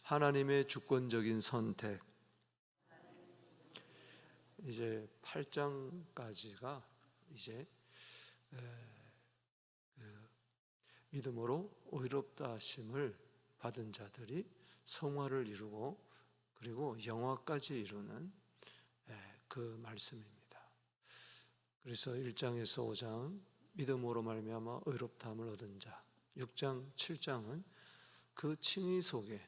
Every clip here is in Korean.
하나님의 주권적인 선택. 이제 8장까지가 이제 믿음으로 의롭다 하심을 받은 자들이 성화를 이루고 그리고 영화까지 이루는 그 말씀입니다. 그래서 1장에서 5장 믿음으로 말미암아 의롭다함을 얻은 자, 6장, 7장은 그 칭의 속에는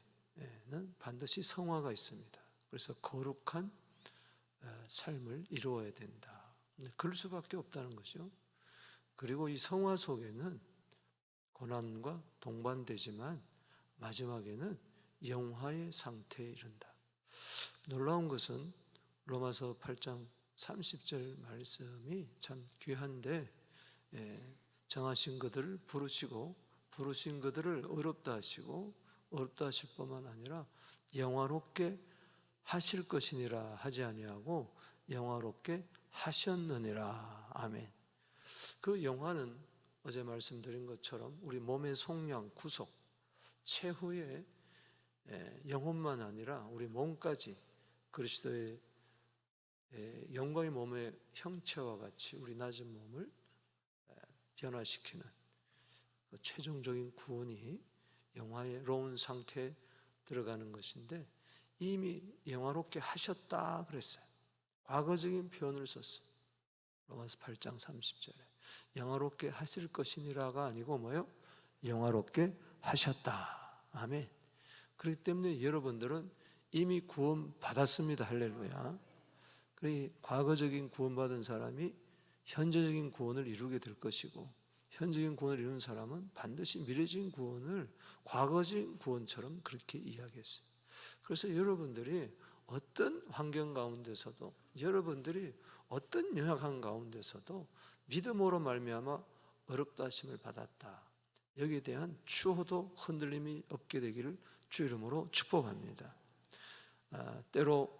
반드시 성화가 있습니다. 그래서 거룩한 삶을 이루어야 된다. 그럴 수밖에 없다는 것이죠. 그리고 이 성화 속에는 고난과 동반되지만 마지막에는 영화의 상태에 이른다. 놀라운 것은 로마서 8장 30절 말씀이 참 귀한데, 정하신 그들을 부르시고 부르신 그들을 의롭다 하시고 의롭다 하실 뿐만 아니라 영화롭게 하실 것이니라 하지 아니하고 영화롭게 하셨느니라. 아멘. 그 영화는 어제 말씀드린 것처럼 우리 몸의 속량, 구속, 최후의 영혼만 아니라 우리 몸까지 그리스도의 영광의 몸의 형체와 같이 우리 낮은 몸을 변화시키는 그 최종적인 구원이 영화로운 상태에 들어가는 것인데, 이미 영화롭게 하셨다 그랬어요. 과거적인 표현을 썼어요. 로마서 8장 30절에 영화롭게 하실 것이니라가 아니고 뭐요? 영화롭게 하셨다. 아멘. 그렇기 때문에 여러분들은 이미 구원 받았습니다. 할렐루야. 그러니 과거적인 구원받은 사람이 현재적인 구원을 이루게 될 것이고, 현재적인 구원을 이루는 사람은 반드시 미래적인 구원을 과거적인 구원처럼 그렇게 이야기했어요. 그래서 여러분들이 어떤 환경 가운데서도, 여러분들이 어떤 연약한 가운데서도 믿음으로 말미암아 어렵다 하심을 받았다, 여기에 대한 추호도 흔들림이 없게 되기를 주 이름으로 축복합니다. 때로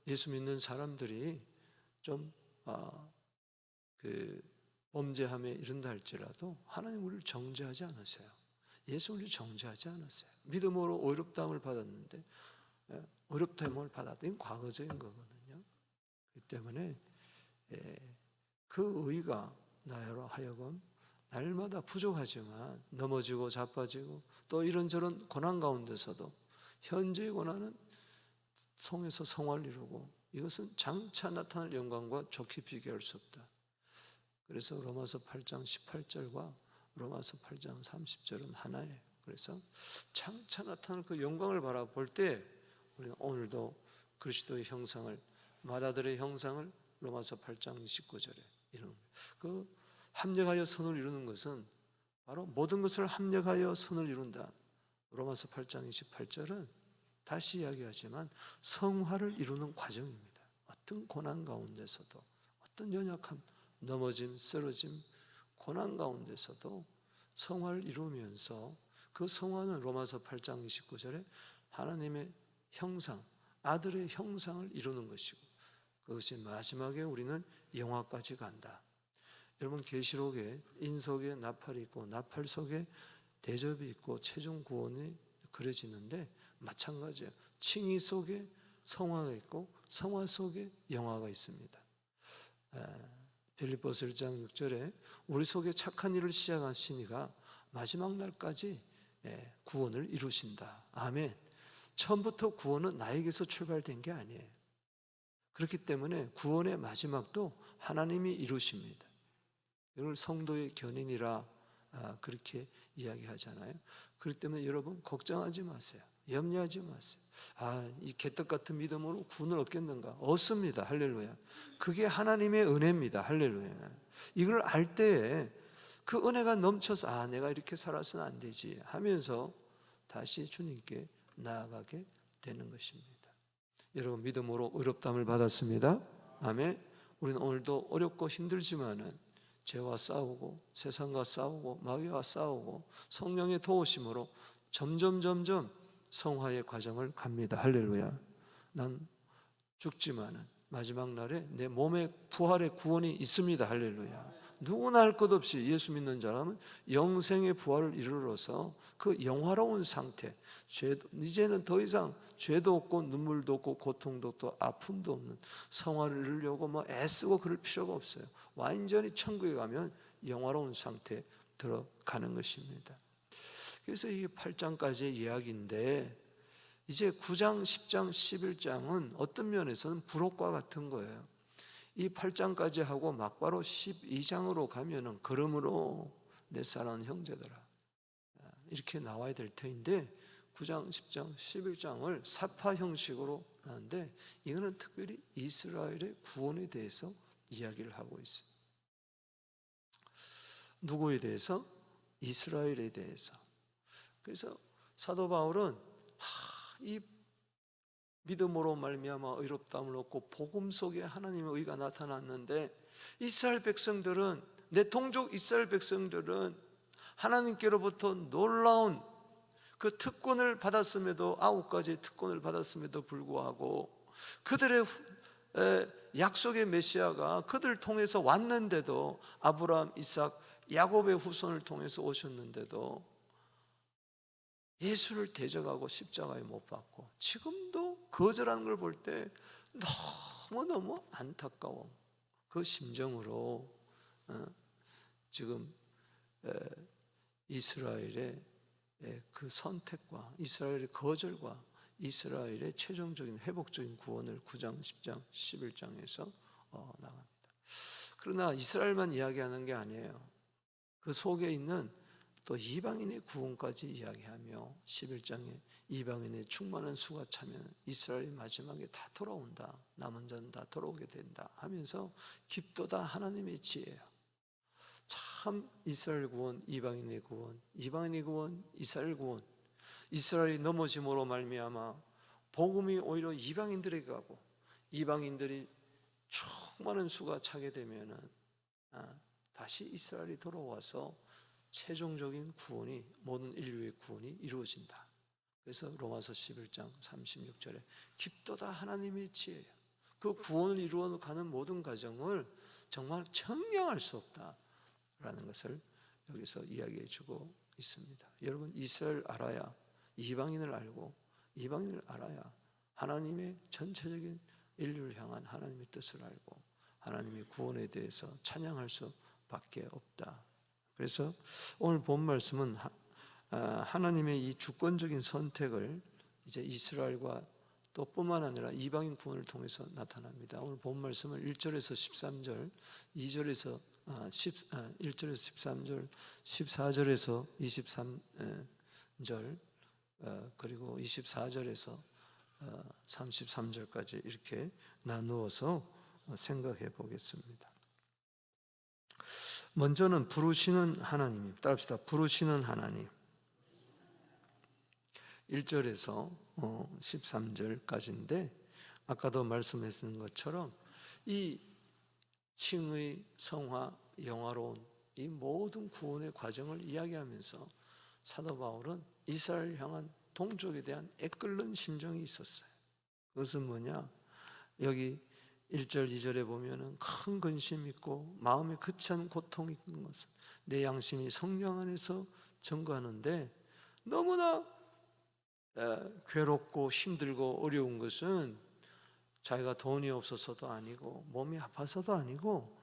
예수 믿는 사람들이 좀 범죄함에 이른다 할지라도 하나님 우리를 정죄하지 않으세요. 예수 우리를 정죄하지 않았어요. 믿음으로 의롭다함을 받았는데, 의롭다함을 받았다, 이건 과거적인 거거든요. 그렇기 때문에 그 의가 나로 하여금 날마다 부족하지만 넘어지고 자빠지고 또 이런저런 고난 가운데서도 현재의 고난은 통해서 성화를 이루고, 이것은 장차 나타날 영광과 좋게 비교할 수 없다. 그래서 로마서 8장 18절과 로마서 8장 30절은 하나예요. 그래서 장차 나타날 그 영광을 바라볼 때 우리는 오늘도 그리스도의 형상을, 마다들의 형상을 로마서 8장 29절에 이루는, 그 합력하여 선을 이루는 것은 바로 모든 것을 합력하여 선을 이룬다. 로마서 8장 28절은 다시 이야기하지만 성화를 이루는 과정입니다. 어떤 고난 가운데서도, 어떤 연약함, 넘어짐, 쓰러짐, 고난 가운데서도 성화를 이루면서, 그 성화는 로마서 8장 29절에 하나님의 형상, 아들의 형상을 이루는 것이고, 그것이 마지막에 우리는 영화까지 간다. 여러분, 계시록에 인 속에 나팔이 있고 나팔 속에 대접이 있고 최종 구원이 그려지는데 마찬가지예요. 칭의 속에 성화가 있고 성화 속에 영화가 있습니다. 빌립보서 1장 6절에 우리 속에 착한 일을 시작하시니가 마지막 날까지 구원을 이루신다. 아멘. 처음부터 구원은 나에게서 출발된 게 아니에요. 그렇기 때문에 구원의 마지막도 하나님이 이루십니다. 이걸 성도의 견인이라 그렇게 이야기하잖아요. 그렇기 때문에 여러분 걱정하지 마세요. 염려하지 마세요. 이 개떡 같은 믿음으로 구원을 얻겠는가? 얻습니다. 할렐루야. 그게 하나님의 은혜입니다. 할렐루야. 이걸 알 때에 그 은혜가 넘쳐서 내가 이렇게 살아서는 안 되지 하면서 다시 주님께 나아가게 되는 것입니다. 여러분, 믿음으로 의롭다함을 받았습니다. 아멘. 우리는 오늘도 어렵고 힘들지만은 죄와 싸우고 세상과 싸우고 마귀와 싸우고 성령의 도우심으로 점점 성화의 과정을 갑니다. 할렐루야. 난 죽지만은 마지막 날에 내 몸의 부활의 구원이 있습니다. 할렐루야. 누구나 할 것 없이 예수 믿는 자라면 영생의 부활을 이루러서 그 영화로운 상태, 이제는 더 이상 죄도 없고 눈물도 없고 고통도 없고 아픔도 없는 성화를 이루려고 뭐 애쓰고 그럴 필요가 없어요. 완전히 천국에 가면 영화로운 상태에 들어가는 것입니다. 그래서 이게 8장까지의 이야기인데 이제 9장, 10장, 11장은 어떤 면에서는 부록과 같은 거예요. 이 8장까지 하고 막바로 12장으로 가면은 그러므로 내 사랑하는 형제들아 이렇게 나와야 될 터인데 9장, 10장, 11장을 사파 형식으로 하는데 이거는 특별히 이스라엘의 구원에 대해서 이야기를 하고 있어요. 누구에 대해서? 이스라엘에 대해서. 그래서 사도 바울은 이 믿음으로 말미암아 의롭다함을 얻고 복음 속에 하나님의 의가 나타났는데 이스라엘 백성들은, 내 동족 이스라엘 백성들은 하나님께로부터 놀라운 그 특권을 받았음에도, 9가지의 특권을 받았음에도 불구하고 그들의 약속의 메시아가 그들을 통해서 왔는데도, 아브라함, 이삭, 야곱의 후손을 통해서 오셨는데도 예수를 대적하고 십자가에 못 박고 지금도 거절하는 걸 볼 때 너무너무 안타까워. 그 심정으로 지금 이스라엘의 그 선택과 이스라엘의 거절과 이스라엘의 최종적인 회복적인 구원을 9장, 10장, 11장에서 나갑니다. 그러나 이스라엘만 이야기하는 게 아니에요. 그 속에 있는 또 이방인의 구원까지 이야기하며 11장에 이방인의 충만한 수가 차면 이스라엘이 마지막에 다 돌아온다, 남은 자는 다 돌아오게 된다 하면서 깊도다 하나님의 지혜예요. 참 이스라엘 구원, 이방인의 구원, 이방인의 구원, 이스라엘 구원. 이스라엘이 넘어짐으로 말미암아 복음이 오히려 이방인들에게 가고 이방인들이 충만한 수가 차게 되면은 다시 이스라엘이 돌아와서 최종적인 구원이, 모든 인류의 구원이 이루어진다. 그래서 로마서 11장 36절에 깊도다 하나님의 지혜예요. 그 구원을 이루어가는 모든 과정을 정말 청량할 수 없다라는 것을 여기서 이야기해 주고 있습니다. 여러분, 이스라엘 알아야, 이방인을 알고 이방인을 알아야 하나님의 전체적인 인류를 향한 하나님의 뜻을 알고 하나님의 구원에 대해서 찬양할 수밖에 없다. 그래서 오늘 본 말씀은 하나님의 이 주권적인 선택을 이제 이스라엘과 또 뿐만 아니라 이방인 구원을 통해서 나타납니다. 오늘 본 말씀을 1절에서 13절, 2절에서 1절에서 13절, 14절에서 23절, 그리고 24절에서 33절까지 이렇게 나누어서 생각해 보겠습니다. 먼저는 부르시는 하나님, 따라합시다. 부르시는 하나님. 1절에서 13절까지인데 아까도 말씀했던 것처럼 이 칭의, 성화, 영화로운 이 모든 구원의 과정을 이야기하면서 사도 바울은 이스라엘 향한 동족에 대한 애끓는 심정이 있었어요. 그것은 뭐냐? 여기 1절, 2절에 보면은 큰 근심이 있고 마음에 거치한 고통이 있는 것은 내 양심이 성령 안에서 증거하는데 너무나 괴롭고 힘들고 어려운 것은 자기가 돈이 없어서도 아니고 몸이 아파서도 아니고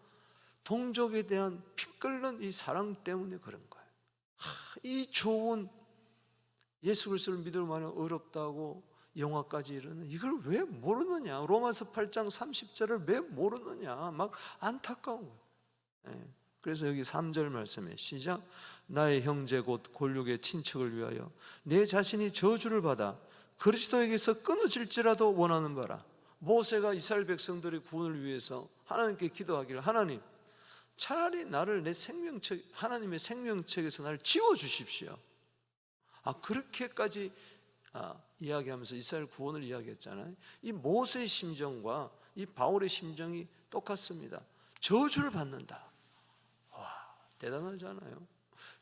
동족에 대한 피 끓는 이 사랑 때문에 그런 거예요. 이 좋은 예수 그리스도를 믿을만한 어렵다고 영화까지 이르는 이걸 왜 모르느냐? 로마서 8장 30절을 왜 모르느냐? 막 안타까운 거예요. 그래서 여기 3절 말씀에 시작. 나의 형제 곧 골육의 친척을 위하여 내 자신이 저주를 받아 그리스도에게서 끊어질지라도 원하는 바라. 모세가 이스라엘 백성들의 구원을 위해서 하나님께 기도하기를, 하나님 차라리 나를 내 생명책, 하나님의 생명책에서 나를 지워 주십시오. 그렇게까지 이야기하면서 이스라엘 구원을 이야기했잖아요. 이 모세의 심정과 이 바울의 심정이 똑같습니다. 저주를 받는다. 와, 대단하잖아요.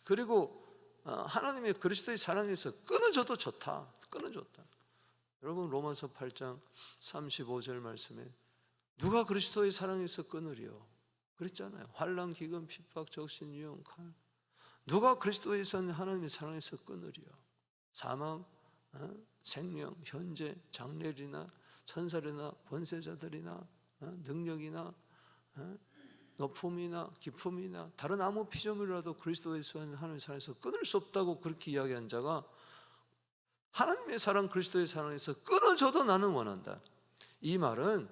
그리고 하나님의 그리스도의 사랑에서 끊어져도 좋다. 끊어졌다. 여러분, 로마서 8장 35절 말씀에 누가 그리스도의 사랑에서 끊으리요? 그랬잖아요. 환난, 기근, 핍박, 적신, 유형, 칼. 누가 그리스도에서는 하나님의 사랑에서 끊으리요? 사망, 생명, 현재, 장래이나 천사리나 권세자들이나 능력이나 높음이나 깊음이나 다른 아무 피조물이라도 그리스도에서는 하나님의 사랑에서 끊을 수 없다고 그렇게 이야기한 자가 하나님의 사랑, 그리스도의 사랑에서 끊어져도 나는 원한다. 이 말은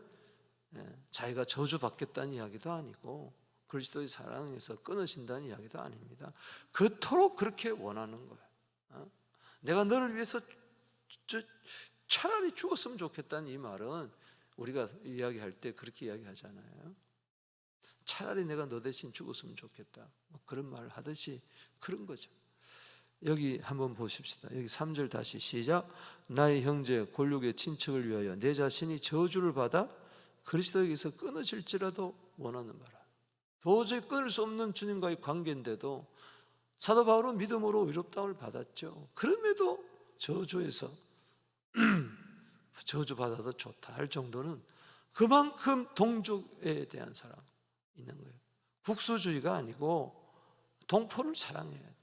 자기가 저주받겠다는 이야기도 아니고 그리스도의 사랑에서 끊어진다는 이야기도 아닙니다. 그토록 그렇게 원하는 거예요. 내가 너를 위해서 차라리 죽었으면 좋겠다는 이 말은 우리가 이야기할 때 그렇게 이야기하잖아요. 차라리 내가 너 대신 죽었으면 좋겠다, 뭐 그런 말을 하듯이 그런 거죠. 여기 한번 보십시다. 여기 3절 다시 시작. 나의 형제 골육의 친척을 위하여 내 자신이 저주를 받아 그리스도에게서 끊어질지라도 원하는 바라. 도저히 끊을 수 없는 주님과의 관계인데도 사도 바울은 믿음으로 의롭다움을 받았죠. 그럼에도 저주에서 저주받아도 좋다 할 정도는 그만큼 동족에 대한 사랑 있는 거예요. 국수주의가 아니고 동포를 사랑해야 돼요.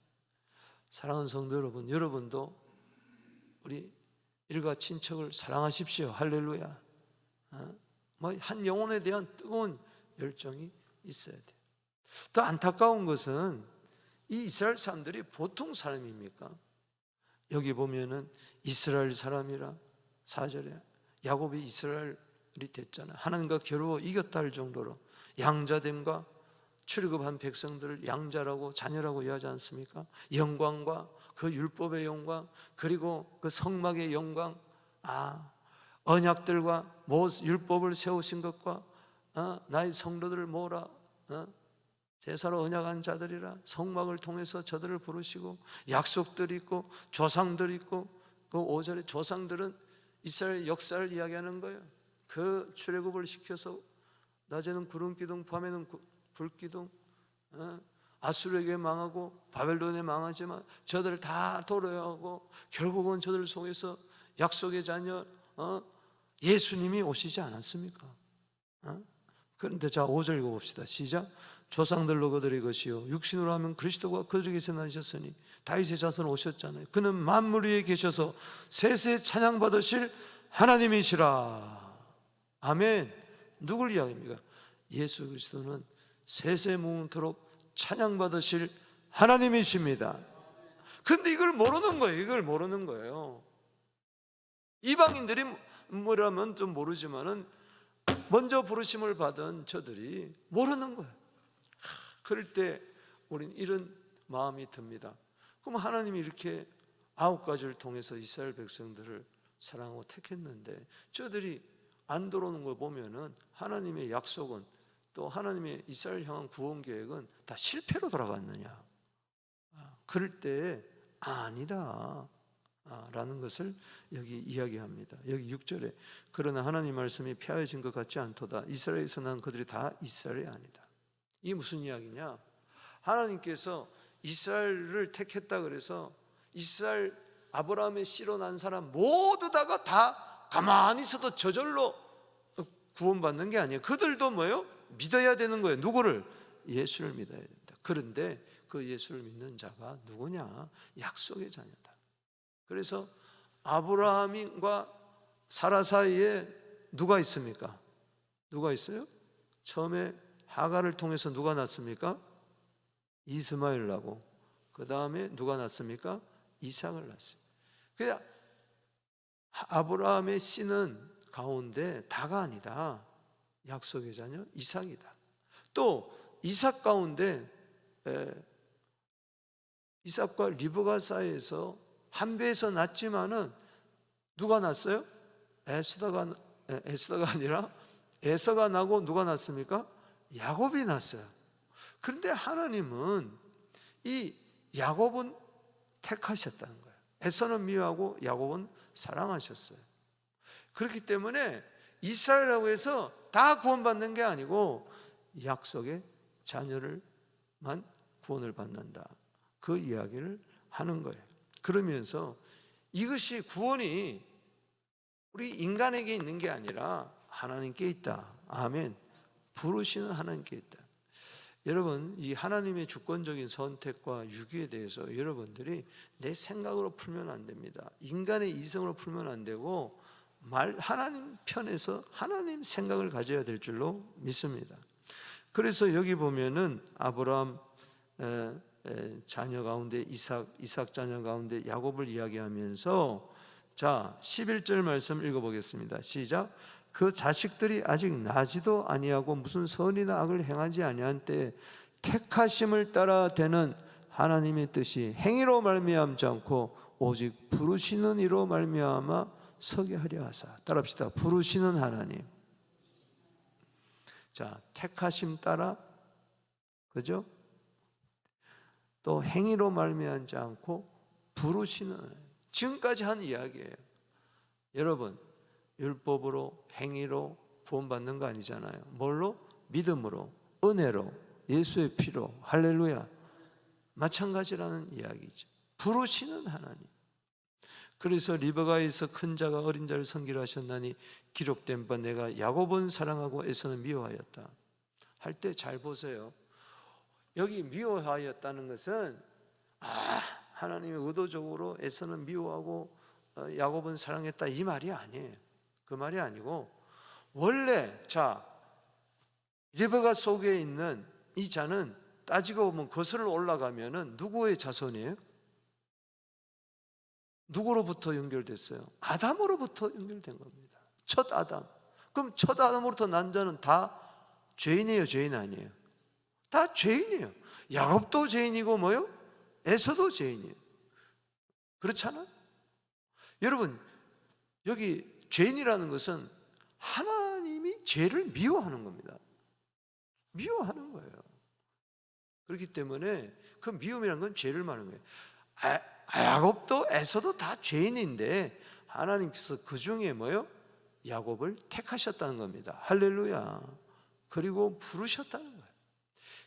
사랑하는 성도 여러분, 여러분도 우리 일가 친척을 사랑하십시오. 할렐루야. 한 영혼에 대한 뜨거운 열정이 있어야 돼요. 더 안타까운 것은 이 이스라엘 사람들이 보통 사람입니까? 여기 보면은 이스라엘 사람이라 4절에 야곱이 이스라엘이 됐잖아요. 하나님과 겨루어 이겼다 할 정도로 양자됨과 출애굽한 백성들을 양자라고 자녀라고 이해하지 않습니까? 영광과 그 율법의 영광, 그리고 그 성막의 영광, 언약들과 율법을 세우신 것과 나의 성도들을 모으라, 제사로 언약한 자들이라, 성막을 통해서 저들을 부르시고 약속들이 있고 조상들이 있고, 그 5절의 조상들은 이스라엘 역사를 이야기하는 거예요. 그 출애굽을 시켜서 낮에는 구름 기둥, 밤에는 불 기둥, 아수르에게 망하고 바벨론에 망하지만 저들을 다 도려하고 결국은 저들 속에서 약속의 자녀 예수님이 오시지 않았습니까? 그런데 자 5절 읽어봅시다. 시작. 조상들로 그들의 것이요 육신으로 하면 그리스도가 그들에게서 나셨으니 다윗의 자손 오셨잖아요. 그는 만물 위에 계셔서 세세 찬양받으실 하나님이시라. 아멘. 누굴 이야기합니까? 예수 그리스도는 세세 무궁토록 찬양받으실 하나님이십니다. 근데 이걸 모르는 거예요. 이걸 모르는 거예요. 이방인들이 뭐라면 좀 모르지만은 먼저 부르심을 받은 저들이 모르는 거예요. 그럴 때 우리는 이런 마음이 듭니다. 그럼 하나님이 이렇게 9가지를 통해서 이스라엘 백성들을 사랑하고 택했는데 저들이 안 들어오는 걸 보면은 하나님의 약속은, 또 하나님의 이스라엘 향한 구원 계획은 다 실패로 돌아갔느냐? 그럴 때 아니다 라는 것을 여기 이야기합니다. 여기 6절에 그러나 하나님 말씀이 폐하여진 것 같지 않도다. 이스라엘에서 난 그들이 다 이스라엘이 아니다. 이게 무슨 이야기냐? 하나님께서 이스라엘을 택했다 그래서 이스라엘 아브라함의 씨로 난 사람 모두 다가 다 가만히 있어도 저절로 구원받는 게 아니에요. 그들도 뭐예요? 믿어야 되는 거예요. 누구를? 예수를 믿어야 된다. 그런데 그 예수를 믿는 자가 누구냐? 약속의 자녀다. 그래서 아브라함과 사라 사이에 누가 있습니까? 누가 있어요? 처음에 하갈을 통해서 누가 낳습니까? 이스마엘 나고, 그 다음에 누가 낳습니까? 이삭을 낳습니다. 그냥 아브라함의 씨는 가운데 다가 아니다. 약속의 자녀 이삭이다. 또 이삭 가운데 이삭과 리브가 사이에서 한 배에서 낳지만은 누가 낳았어요? 에스더가 아니라 에서가 나고 누가 낳습니까? 야곱이 낳았어요. 그런데 하나님은 이 야곱은 택하셨다는 거예요. 에서는 미워하고 야곱은 사랑하셨어요. 그렇기 때문에 이스라엘이라고 해서 다 구원받는 게 아니고 약속의 자녀를만 구원을 받는다. 그 이야기를 하는 거예요. 그러면서 이것이 구원이 우리 인간에게 있는 게 아니라 하나님께 있다. 아멘. 부르시는 하나님께 있다. 여러분, 이 하나님의 주권적인 선택과 유기에 대해서 여러분들이 내 생각으로 풀면 안 됩니다. 인간의 이성으로 풀면 안 되고 하나님 편에서 하나님 생각을 가져야 될 줄로 믿습니다. 그래서 여기 보면은 아브라함 자녀 가운데 이삭 자녀 가운데 야곱을 이야기하면서, 자 11절 말씀 읽어보겠습니다. 시작. 그 자식들이 아직 나지도 아니하고 무슨 선이나 악을 행하지 아니한 때에 택하심을 따라 되는 하나님의 뜻이 행위로 말미암지 않고 오직 부르시는 이로 말미암아 서게 하려 하사. 따라합시다. 부르시는 하나님. 자, 택하심 따라, 그죠? 또 행위로 말미암지 않고 부르시는 하나님. 지금까지 한 이야기예요. 여러분, 율법으로 행위로 구원받는 거 아니잖아요. 뭘로? 믿음으로, 은혜로, 예수의 피로. 할렐루야. 마찬가지라는 이야기죠. 부르시는 하나님. 그래서 리브가에서 큰 자가 어린 자를 섬기라 하셨나니 기록된 바 내가 야곱은 사랑하고 에서는 미워하였다 할 때 잘 보세요. 여기 미워하였다는 것은 하나님이 의도적으로 에서는 미워하고 야곱은 사랑했다 이 말이 아니에요. 그 말이 아니고, 원래 자 리브가 속에 있는 이 자는 따지고 보면 거슬러 올라가면은 누구의 자손이에요? 누구로부터 연결됐어요? 아담으로부터 연결된 겁니다. 첫 아담. 그럼 첫 아담으로부터 난 자는 다 죄인이에요, 죄인 아니에요? 다 죄인이에요. 야곱도 죄인이고 뭐요? 에서도 죄인이에요. 그렇잖아요? 여러분, 여기 죄인이라는 것은 하나님이 죄를 미워하는 겁니다. 미워하는 거예요. 그렇기 때문에 그 미움이라는 건 죄를 말하는 거예요. 야곱도 에서도 다 죄인인데 하나님께서 그 중에 뭐요? 야곱을 택하셨다는 겁니다. 할렐루야. 그리고 부르셨다는 거예요.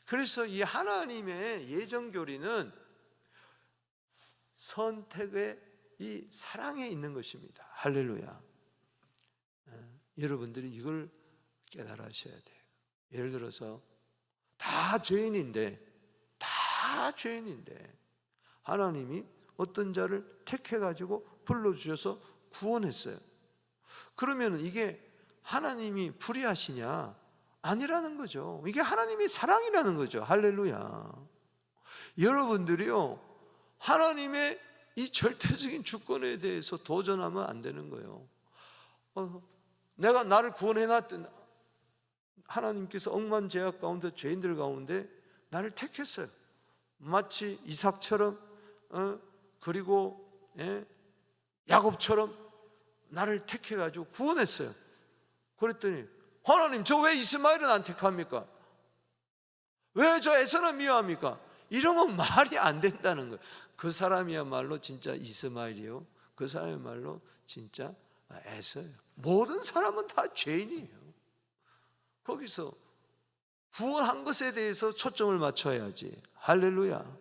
그래서 이 하나님의 예정교리는 선택의 이 사랑에 있는 것입니다. 할렐루야. 여러분들이 이걸 깨달으셔야 돼요. 예를 들어서 다 죄인인데 하나님이 어떤 자를 택해가지고 불러주셔서 구원했어요. 그러면 이게 하나님이 불의하시냐? 아니라는 거죠. 이게 하나님의 사랑이라는 거죠. 할렐루야. 여러분들이요, 하나님의 이 절대적인 주권에 대해서 도전하면 안 되는 거예요. 내가 나를 구원해놨던 하나님께서 억만 죄악 가운데, 죄인들 가운데 나를 택했어요. 마치 이삭처럼 그리고 야곱처럼 나를 택해가지고 구원했어요. 그랬더니 하나님, 저 왜 이스마엘은 안 택합니까? 왜 저 에서는 미워합니까? 이러면 말이 안 된다는 거예요. 그 사람이야말로 진짜 이스마엘이요, 그 사람이야말로 진짜 에서예요. 모든 사람은 다 죄인이에요. 거기서 구원한 것에 대해서 초점을 맞춰야지. 할렐루야.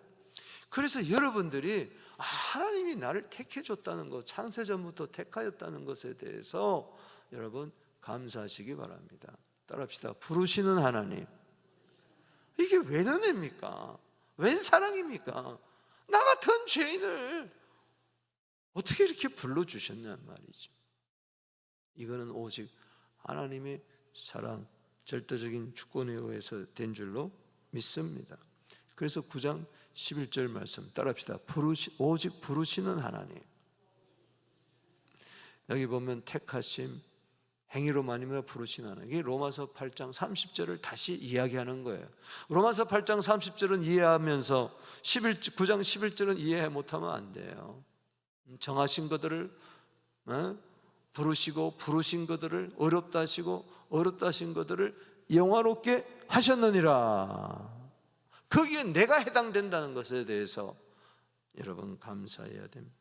그래서 여러분들이 하나님이 나를 택해줬다는 것, 창세전부터 택하였다는 것에 대해서 여러분 감사하시기 바랍니다. 따라합시다. 부르시는 하나님. 이게 웬 은혜입니까? 웬 사랑입니까? 나 같은 죄인을 어떻게 이렇게 불러주셨냐는 말이죠. 이거는 오직 하나님의 사랑, 절대적인 주권에 의해서 된 줄로 믿습니다. 그래서 9장 11절 말씀 따라합시다. 오직 부르시는 하나님. 여기 보면 택하심, 행위로 말미암아 부르신 하나님. 이게 로마서 8장 30절을 다시 이야기하는 거예요. 로마서 8장 30절은 이해하면서 9장 11절은 이해 못하면 안 돼요. 정하신 것들을 부르시고, 부르신 것들을 어렵다 하시고, 어렵다 하신 것들을 영화롭게 하셨느니라. 거기에 내가 해당된다는 것에 대해서 여러분 감사해야 됩니다.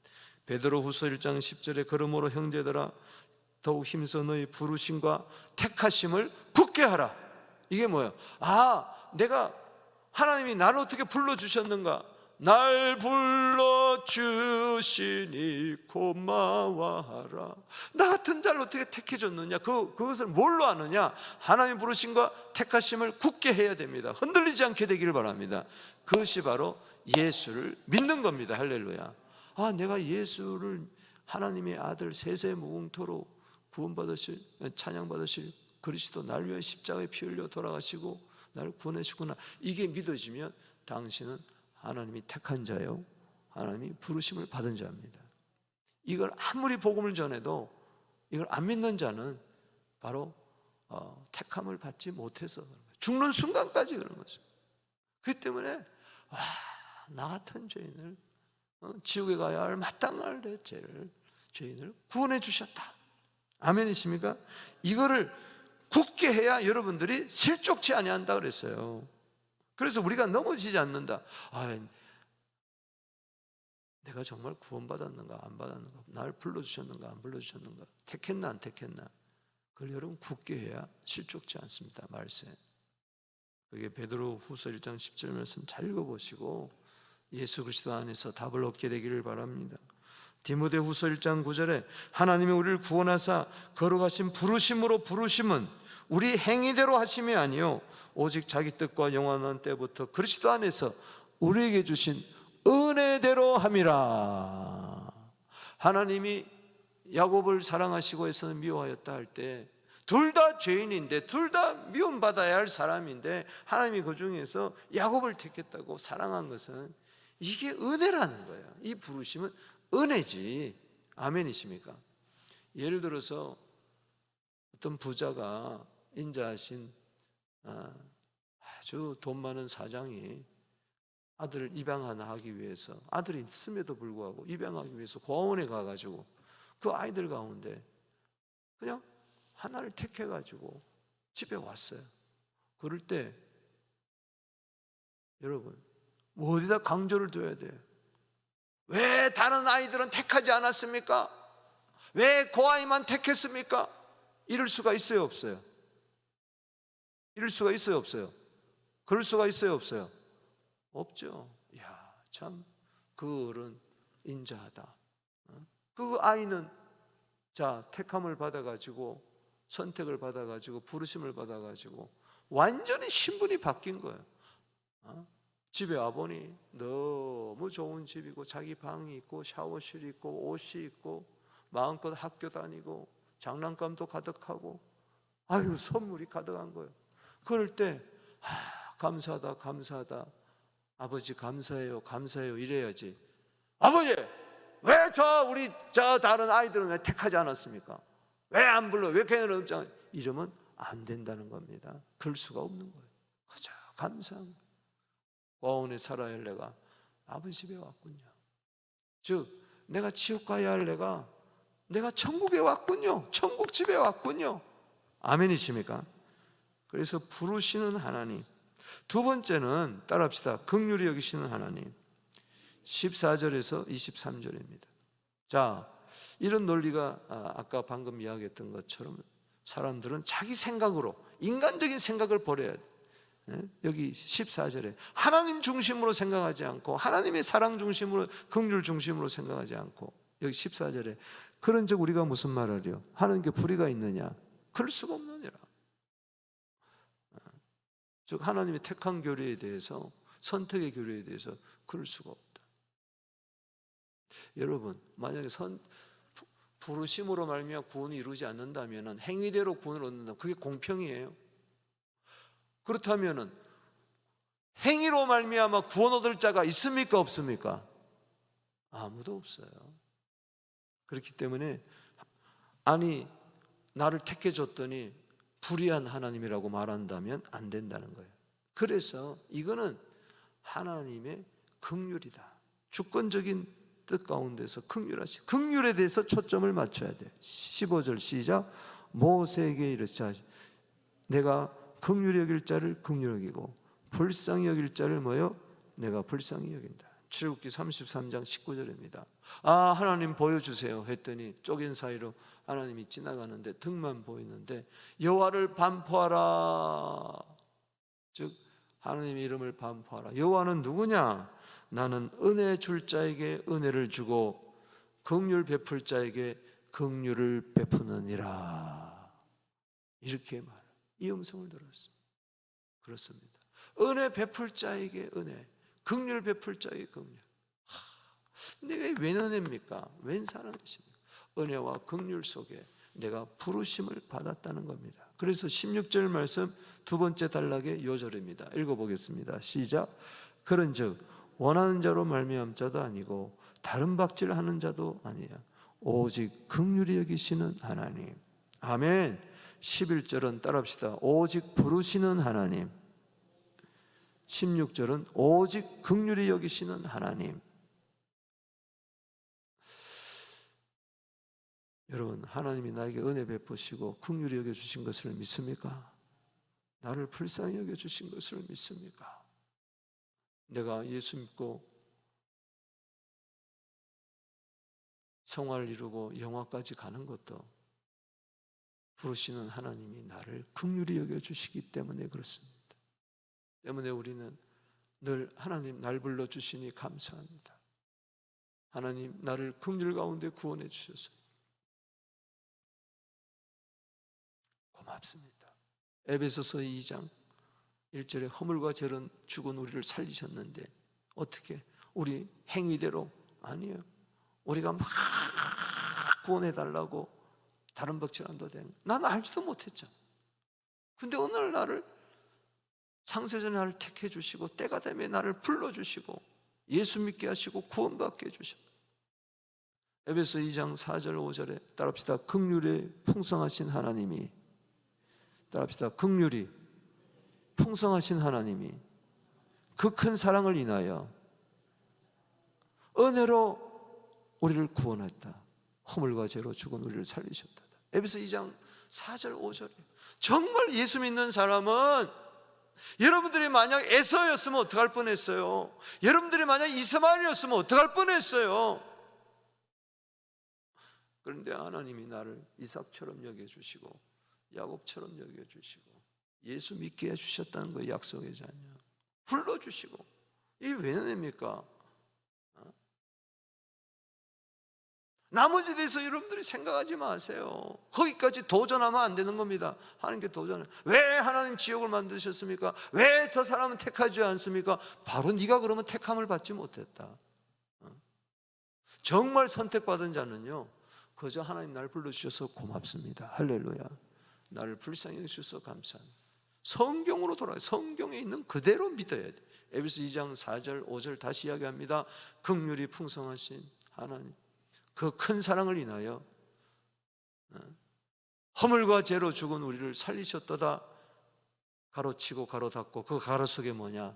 베드로후서 1장 10절에 그러므로 형제들아 더욱 힘써 너희 부르심과 택하심을 굳게 하라. 이게 뭐예요? 내가 하나님이 나를 어떻게 불러주셨는가, 날 불러주시니 고마워하라. 나 같은 자를 어떻게 택해줬느냐? 그것을 뭘로 아느냐? 하나님 부르심과 택하심을 굳게 해야 됩니다. 흔들리지 않게 되기를 바랍니다. 그것이 바로 예수를 믿는 겁니다. 할렐루야. 내가 예수를 하나님의 아들 세세 무궁토로 구원받으실, 찬양받으실 그리스도, 날 위해 십자가에 피 흘려 돌아가시고 나를 구원하시구나. 이게 믿어지면 당신은 하나님이 택한 자요, 하나님이 부르심을 받은 자입니다. 이걸 아무리 복음을 전해도 이걸 안 믿는 자는 바로 택함을 받지 못해서 그런 거예요. 죽는 순간까지 그런 거죠. 그렇기 때문에 나 같은 죄인을, 지옥에 가야 할 마땅할 내 죄인을 구원해 주셨다. 아멘이십니까? 이거를 굳게 해야 여러분들이 실족치 아니한다 그랬어요. 그래서 우리가 넘어지지 않는다. 내가 정말 구원받았는가 안 받았는가, 날 불러주셨는가 안 불러주셨는가, 택했나 안 택했나, 그걸 여러분 굳게 해야 실족치 않습니다. 말세. 그게 베드로 후서 1장 10절 말씀 잘 읽어보시고 예수 그리스도 안에서 답을 얻게 되기를 바랍니다. 디모데 후서 1장 9절에 하나님이 우리를 구원하사 거룩하신 부르심으로 부르심은 우리 행위대로 하심이 아니요 오직 자기 뜻과 영원한 때부터 그리스도 안에서 우리에게 주신 은혜대로 함이라. 하나님이 야곱을 사랑하시고 해서는 미워하였다 할 때 둘 다 죄인인데, 둘 다 미움받아야 할 사람인데 하나님이 그 중에서 야곱을 택했다고 사랑한 것은 이게 은혜라는 거예요. 이 부르심은 은혜지. 아멘이십니까? 예를 들어서 어떤 부자가, 인자하신 아주 돈 많은 사장이 아들을 입양 하나 하기 위해서, 아들이 있음에도 불구하고 입양하기 위해서 고아원에 가가지고 그 아이들 가운데 그냥 하나를 택해가지고 집에 왔어요. 그럴 때 여러분 어디다 강조를 둬야 돼요? 왜 다른 아이들은 택하지 않았습니까? 왜 그 아이만 택했습니까? 이럴 수가 있어요, 없어요? 이럴 수가 있어요, 없어요? 그럴 수가 있어요, 없어요? 없죠. 참 그 어른 인자하다. 그 아이는 택함을 받아가지고, 선택을 받아가지고, 부르심을 받아가지고 완전히 신분이 바뀐 거예요. 집에 와보니 너무 좋은 집이고, 자기 방이 있고, 샤워실이 있고, 옷이 있고, 마음껏 학교 다니고, 장난감도 가득하고, 선물이 가득한 거예요. 그럴 때 감사하다, 감사하다, 아버지 감사해요, 감사해요 이래야지. 아버지, 왜 우리 다른 아이들은 왜 택하지 않았습니까? 왜 안 불러? 왜 걔는 없잖아? 이러면 안 된다는 겁니다. 그럴 수가 없는 거예요. 가자, 감사한 거예요. 고아원에 살아야 할 내가 아버지 집에 왔군요. 즉 내가 지옥 가야 할 내가 천국에 왔군요. 천국 집에 왔군요. 아멘이십니까? 그래서 부르시는 하나님. 두 번째는 따라합시다. 긍휼히 여기시는 하나님. 14절에서 23절입니다. 이런 논리가 아까 방금 이야기했던 것처럼 사람들은 자기 생각으로, 인간적인 생각을 버려야 돼. 여기 14절에 하나님 중심으로 생각하지 않고, 하나님의 사랑 중심으로, 긍휼 중심으로 생각하지 않고, 여기 14절에 그런즉 우리가 무슨 말하리요? 하나님께 불의가 있느냐? 그럴 수가 없느니라. 즉 하나님의 택한 교리에 대해서, 선택의 교리에 대해서 그럴 수가 없다. 여러분, 만약에 부르심으로 말미암아 구원이 이루지 않는다면, 행위대로 구원을 얻는다면 그게 공평이에요? 그렇다면 행위로 말미암아 구원 얻을 자가 있습니까, 없습니까? 아무도 없어요. 그렇기 때문에 나를 택해 줬더니 불의한 하나님이라고 말한다면 안 된다는 거예요. 그래서 이거는 하나님의 긍휼이다. 주권적인 뜻 가운데서 긍휼하시, 긍휼에 대해서 초점을 맞춰야 돼. 15절 시작. 모세에게 이르시되 내가 긍휼히 여길 자를 긍휼히 여기고 불쌍히 여길 자를 내가 불쌍히 여긴다. 출애굽기 33장 19절입니다. 하나님 보여주세요 했더니 쪼갠 사이로 하나님이 지나가는데 등만 보이는데 여호와를 반포하라. 즉 하나님의 이름을 반포하라. 여호와는 누구냐? 나는 은혜 줄 자에게 은혜를 주고 긍휼 베풀 자에게 긍휼을 베푸느니라. 이렇게 말해요. 이 음성을 들었어요. 그렇습니다. 은혜 베풀 자에게 은혜, 긍휼 베풀 자에게 긍휼. 내가 웬 은혜입니까? 웬 사랑이십니까? 은혜와 긍휼 속에 내가 부르심을 받았다는 겁니다. 그래서 16절 말씀 두 번째 단락의 요절입니다. 읽어보겠습니다. 시작. 그런즉 원하는 자로 말미암은 자도 아니고 다른 박질하는 자도 아니야. 오직 긍휼히 여기시는 하나님. 아멘. 11절은 따라합시다. 오직 부르시는 하나님. 16절은 오직 긍휼히 여기시는 하나님. 여러분, 하나님이 나에게 은혜 베푸시고 긍휼히 여겨주신 것을 믿습니까? 나를 불쌍히 여겨주신 것을 믿습니까? 내가 예수 믿고 성화를 이루고 영화까지 가는 것도 부르시는 하나님이 나를 긍휼히 여겨주시기 때문에 그렇습니다. 때문에 우리는 늘 하나님 날 불러주시니 감사합니다. 하나님 나를 긍휼 가운데 구원해 주셔서 고맙습니다. 에베소서 2장 1절에 허물과 죄는 죽은 우리를 살리셨는데 어떻게? 우리 행위대로? 아니에요. 우리가 막 구원해달라고 다른 박질한다 된 난 알지도 못했죠. 근데 오늘 나를 창세전에 나를 택해 주시고 때가 되면 나를 불러주시고 예수 믿게 하시고 구원받게 해주셨다. 에베소 2장 4절 5절에 따라합시다. 긍휼에 풍성하신 하나님이, 따라합시다. 긍휼이 풍성하신 하나님이 그 큰 사랑을 인하여 은혜로 우리를 구원했다. 허물과 죄로 죽은 우리를 살리셨다. 에베소 2장 4절 5절에 정말 예수 믿는 사람은 여러분들이 만약 에서였으면 어떡할 뻔했어요? 여러분들이 만약 이스마엘이었으면 어떡할 뻔했어요? 그런데 하나님이 나를 이삭처럼 여겨주시고 야곱처럼 여겨주시고 예수 믿게 해주셨다는 거예요. 약속의 자녀 불러주시고. 이게 왜 은혜입니까? 나머지에 대해서 여러분들이 생각하지 마세요. 거기까지 도전하면 안 되는 겁니다. 하나님께 도전을. 왜 하나님 지옥을 만드셨습니까? 왜 저 사람은 택하지 않습니까? 바로 네가 그러면 택함을 받지 못했다. 정말 선택받은 자는요, 그저 하나님 날 불러주셔서 고맙습니다. 할렐루야. 나를 불쌍히 여기셔서 감사합니다. 성경으로 돌아요. 성경에 있는 그대로 믿어야 돼. 에베소 2장 4절 5절 다시 이야기합니다. 긍휼이 풍성하신 하나님, 그 큰 사랑을 인하여 허물과 죄로 죽은 우리를 살리셨도다. 가로치고 가로 닫고 그 가로 속에 뭐냐?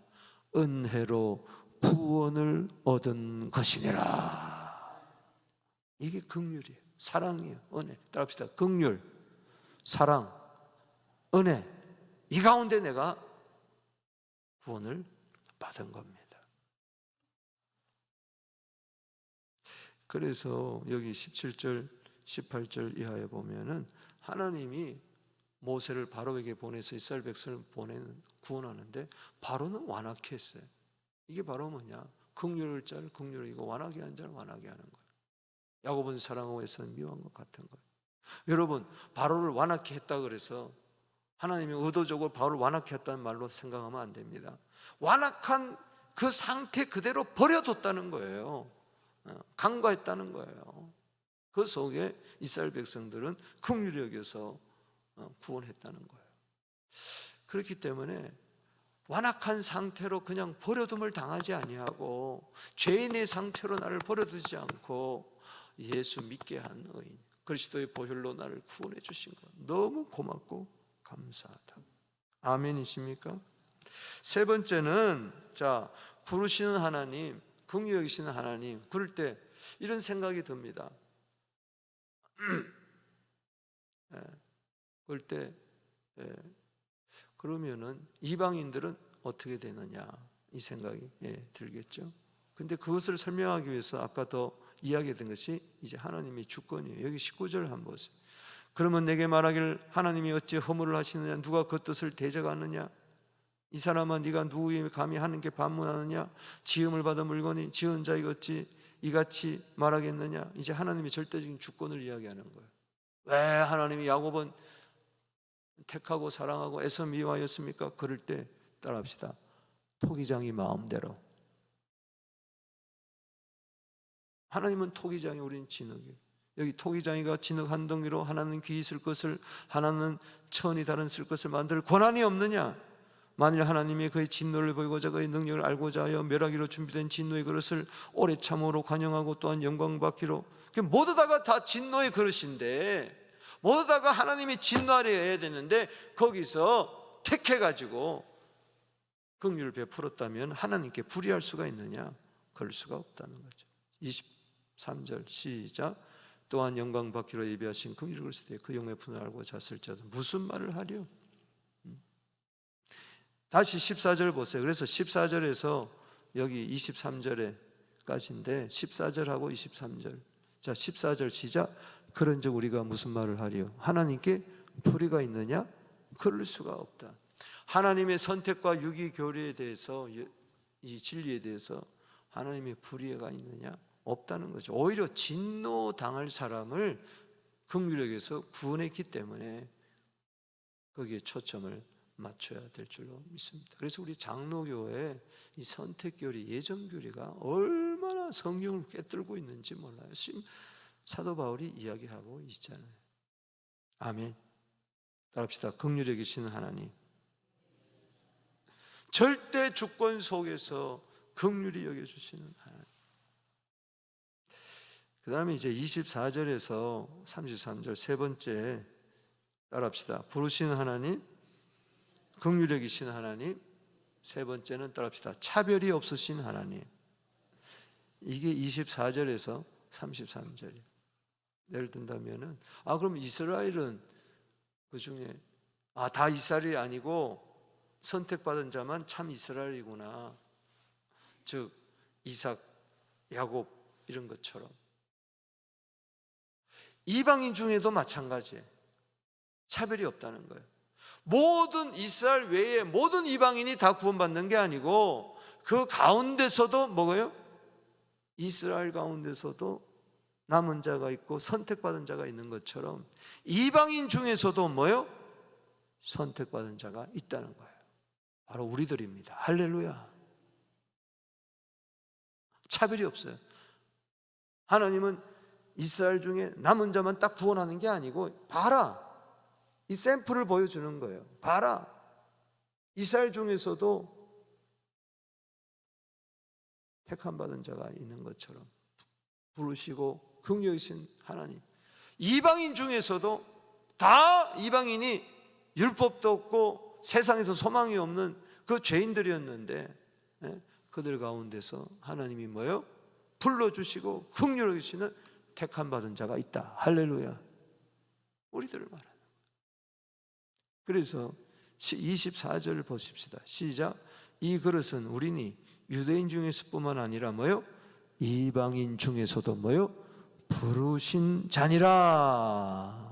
은혜로 구원을 얻은 것이니라. 이게 긍휼이에요. 사랑이에요. 은혜. 따라합시다. 긍휼, 사랑, 은혜. 이 가운데 내가 구원을 받은 겁니다. 그래서 여기 17절, 18절 이하에 보면은 하나님이 모세를 바로에게 보내서 이스라엘 백성을 구원하는데 바로는 완악해 했어요. 이게 바로 뭐냐? 긍휼을 자를 긍휼을 이고 완악해 한 자를 완악해 하는 거예요. 야곱은 사랑하고 에서는 미워한 것 같은 거예요. 여러분, 바로를 완악해 했다 그래서 하나님이 의도적으로 바로를 완악해 했다는 말로 생각하면 안 됩니다. 완악한 그 상태 그대로 버려뒀다는 거예요. 간과했다는 거예요. 그 속에 이스라엘 백성들은 긍휼히 여겨서 구원했다는 거예요. 그렇기 때문에 완악한 상태로 그냥 버려둠을 당하지 아니하고 죄인의 상태로 나를 버려두지 않고 예수 믿게 한 의인, 그리스도의 보혈로 나를 구원해 주신 것 너무 고맙고 감사하다. 아멘이십니까? 세 번째는 부르시는 하나님, 긍휼히 여기시는 하나님. 그럴 때 이런 생각이 듭니다. 그럴 때 그러면은 이방인들은 어떻게 되느냐 이 생각이 들겠죠. 근데 그것을 설명하기 위해서 아까 더 이야기했던 것이 이제 하나님의 주권이에요. 여기 19절 한번 보세요. 그러면 내게 말하기를 하나님이 어찌 허물을 하시느냐, 누가 그 뜻을 대적하느냐. 이 사람아 네가 누구에게 감히 하나님께 반문하느냐? 지음을 받은 물건이 지은 자의 어찌 이같이 말하겠느냐? 이제 하나님의 절대적인 주권을 이야기하는 거예요. 왜 하나님이 야곱은 택하고 사랑하고 애써 미워하였습니까? 그럴 때 따라합시다. 토기장이 마음대로. 하나님은 토기장이, 우리는 진흙이에요. 여기 토기장이가 진흙 한 덩이로 하나는 귀히 쓸 것을, 하나는 천이 다른 쓸 것을 만들 권한이 없느냐? 만일 하나님이 그의 진노를 보이고자 그의 능력을 알고자 하여 멸하기로 준비된 진노의 그릇을 오래 참으로 관용하고 또한 영광 받기로, 모두 다가 다 진노의 그릇인데, 모두 다가 하나님이 진노하려 해야 되는데 거기서 택해가지고 긍휼을 베풀었다면 하나님께 불의할 수가 있느냐? 그럴 수가 없다는 거죠. 23절 시작. 또한 영광 받기로 예비하신 긍휼을 그릇을 때 그 영의 분을 알고 잤을지라도 무슨 말을 하려? 다시 14절 보세요. 그래서 14절에서 여기 23절에까지인데 14절하고 23절. 자, 14절 시작. 그런즉 우리가 무슨 말을 하리요? 하나님께 불의가 있느냐? 그럴 수가 없다. 하나님의 선택과 유기 교리에 대해서, 이 진리에 대해서 하나님의 불의가 있느냐? 없다는 거죠. 오히려 진노 당할 사람을 긍휼에게서 구원했기 때문에 거기에 초점을 맞춰야 될 줄로 믿습니다. 그래서 우리 장로교회 이 선택교리, 예정교리가 얼마나 성경을 꿰뚫고 있는지 몰라요. 지금 사도 바울이 이야기하고 있잖아요. 아멘. 따라합시다. 긍휼에 계시는 하나님, 절대 주권 속에서 긍휼히 여겨주시는 하나님. 그 다음에 이제 24절에서 33절 세 번째 따라합시다. 부르시는 하나님, 긍휼에 계신 하나님. 세 번째는 따라합시다. 차별이 없으신 하나님. 이게 24절에서 33절이에요. 예를 든다면은, 그럼 이스라엘은 그 중에 다 이스라엘이 아니고 선택받은 자만 참 이스라엘이구나. 즉 이삭, 야곱 이런 것처럼 이방인 중에도 마찬가지예요. 차별이 없다는 거예요. 모든 이스라엘 외에 모든 이방인이 다 구원받는 게 아니고 그 가운데서도 뭐예요? 이스라엘 가운데서도 남은 자가 있고 선택받은 자가 있는 것처럼 이방인 중에서도 뭐예요? 선택받은 자가 있다는 거예요. 바로 우리들입니다. 할렐루야. 차별이 없어요. 하나님은 이스라엘 중에 남은 자만 딱 구원하는 게 아니고, 봐라, 이 샘플을 보여주는 거예요. 봐라, 이스라엘 중에서도 택함 받은 자가 있는 것처럼 부르시고 긍휼이신 하나님, 이방인 중에서도 다 이방인이 율법도 없고 세상에서 소망이 없는 그 죄인들이었는데 그들 가운데서 하나님이 뭐예요? 불러주시고 긍휼히 여기시는 택함 받은 자가 있다. 할렐루야. 우리들을 말하는 거예요. 그래서 24절을 보십시다. 시작. 이 그릇은 우리니 유대인 중에서뿐만 아니라 뭐요? 이방인 중에서도 뭐요? 부르신 자니라.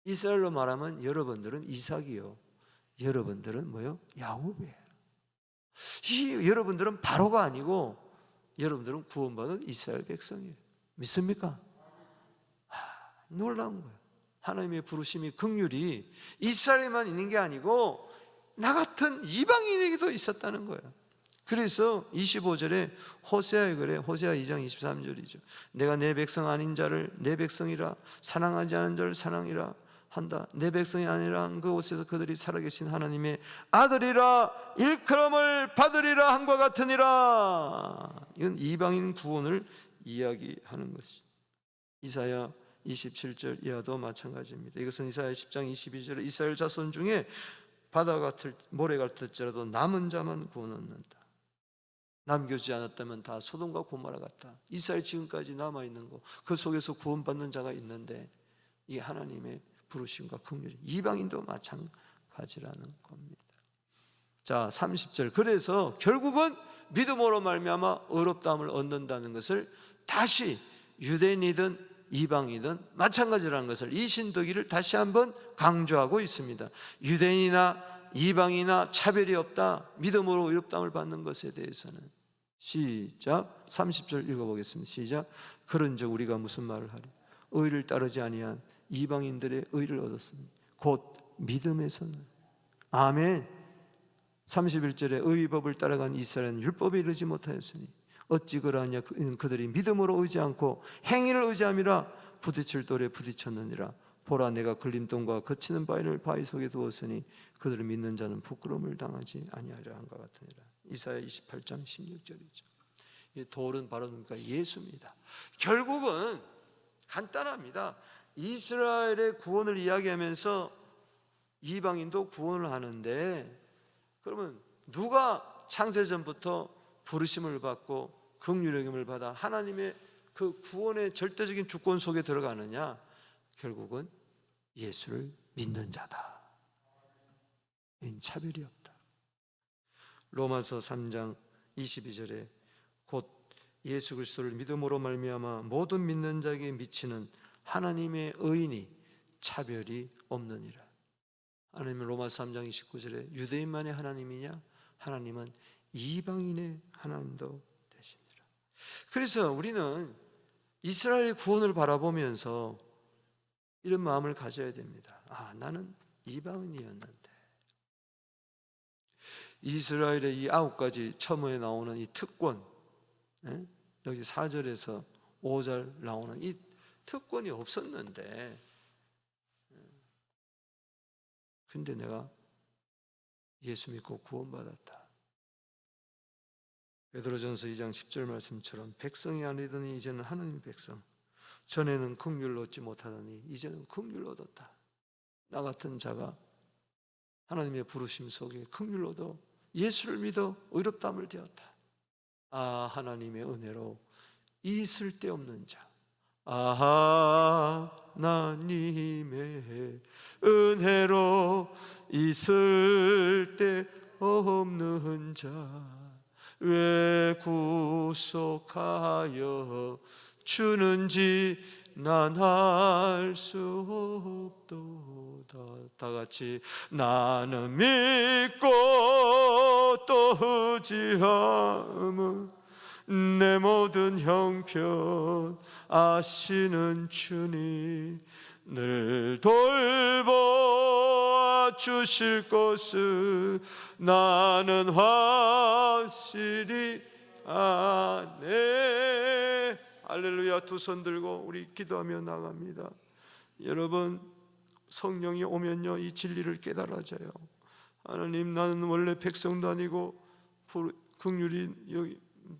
이스라엘로 말하면 여러분들은 이삭이요, 여러분들은 뭐요? 야곱이에요. 여러분들은 바로가 아니고 여러분들은 구원받은 이스라엘 백성이에요. 믿습니까? 놀라운 거예요. 하나님의 부르심이, 긍휼이 이스라엘에만 있는 게 아니고 나 같은 이방인에게도 있었다는 거예요. 그래서 25절에 호세아에 그래. 호세아 2장 23절이죠. 내가 내 백성 아닌 자를 내 백성이라, 사랑하지 않은 자를 사랑이라 한다. 내 백성이 아니라 그곳에서 그들이 살아계신 하나님의 아들이라 일컬음을 받으리라 한과 같으니라. 이건 이방인 구원을 이야기하는 것이. 이사야 27절 이하도 마찬가지입니다. 이것은 이사야 10장 22절에 이스라엘 자손 중에 바다 같을 모래 같을지라도 남은 자만 구원 얻는다. 남겨지지 않았다면 다 소돔과 고모라 같다. 이스라엘 지금까지 남아있는 거, 그 속에서 구원받는 자가 있는데 이 하나님의 부르심과 긍휼이 이방인도 마찬가지라는 겁니다. 자, 30절. 그래서 결국은 믿음으로 말미암아 의롭다함을 얻는다는 것을 다시 유대인이든 이방이든 마찬가지라는 것을 이 신도기를 다시 한번 강조하고 있습니다. 유대인이나 이방이나 차별이 없다. 믿음으로 의롭다함을 받는 것에 대해서는. 시작. 30절 읽어보겠습니다. 시작. 그런즉 우리가 무슨 말을 하리? 의를 따르지 아니한 이방인들의 의를 얻었으니 곧 믿음에서는. 아멘. 31절에 의법을 따라간 이스라엘은 율법에 이르지 못하였으니 어찌 그러하냐? 그들이 믿음으로 의지 않고 행위를 의지함이라 부딪힐 돌에 부딪혔느니라. 보라, 내가 걸림돌과 거치는 바위 속에 두었으니 그들을 믿는 자는 부끄러움을 당하지 아니하리라 한것 같으니라. 이사야 28장 16절이죠. 이 돌은 바로 그러니까 예수입니다. 결국은 간단합니다. 이스라엘의 구원을 이야기하면서 이방인도 구원을 하는데, 그러면 누가 창세전부터 부르심을 받고 긍휼의 여김을 받아 하나님의 그 구원의 절대적인 주권 속에 들어가느냐? 결국은 예수를 믿는 자다. 차별이 없다. 로마서 3장 22절에 곧 예수 그리스도를 믿음으로 말미암아 모든 믿는 자에게 미치는 하나님의 의인이 차별이 없느니라. 하나님은 로마서 3장 29절에 유대인만의 하나님이냐? 하나님은 이방인의 하나님도 되시니라. 그래서 우리는 이스라엘의 구원을 바라보면서 이런 마음을 가져야 됩니다. 나는 이방인이었는데. 이스라엘의 이 9가지 첨언에 나오는 이 특권, 여기 4절에서 5절 나오는 이 특권이 없었는데, 근데 내가 예수 믿고 구원받았다. 베드로전서 2장 10절 말씀처럼 백성이 아니더니 이제는 하나님의 백성, 전에는 긍휼을 얻지 못하더니 이제는 긍휼을 얻었다. 나 같은 자가 하나님의 부르심 속에 긍휼을 얻어 예수를 믿어 의롭다함을 되었다. 하나님의 은혜로 이 쓸데없는 자, 하나님의 은혜로 이 쓸데없는 자 왜 구속하여 주는지 난 알 수 없도다. 다 같이 나는 믿고 또 의지함은 내 모든 형편 아시는 주님 늘 돌보아 주실 것을 나는 확실히 아네. 할렐루야. 두 손 들고 우리 기도하며 나갑니다. 여러분, 성령이 오면요 이 진리를 깨달아져요. 하나님, 나는 원래 백성도 아니고 긍휼이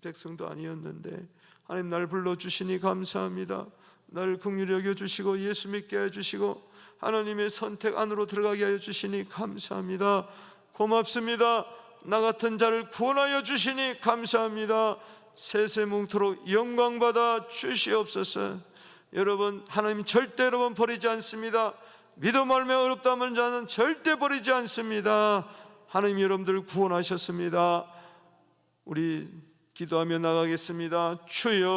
백성도 아니었는데 하나님 날 불러주시니 감사합니다. 나를 긍휼히 여겨주시고 예수 믿게 해주시고 하나님의 선택 안으로 들어가게 하여 주시니 감사합니다. 고맙습니다. 나 같은 자를 구원하여 주시니 감사합니다. 세세뭉토록 영광받아 주시옵소서. 여러분, 하나님 절대 여러분 버리지 않습니다. 믿음 알며 어렵다면 자는 절대 버리지 않습니다. 하나님 여러분들을 구원하셨습니다. 우리 기도하며 나가겠습니다. 주여.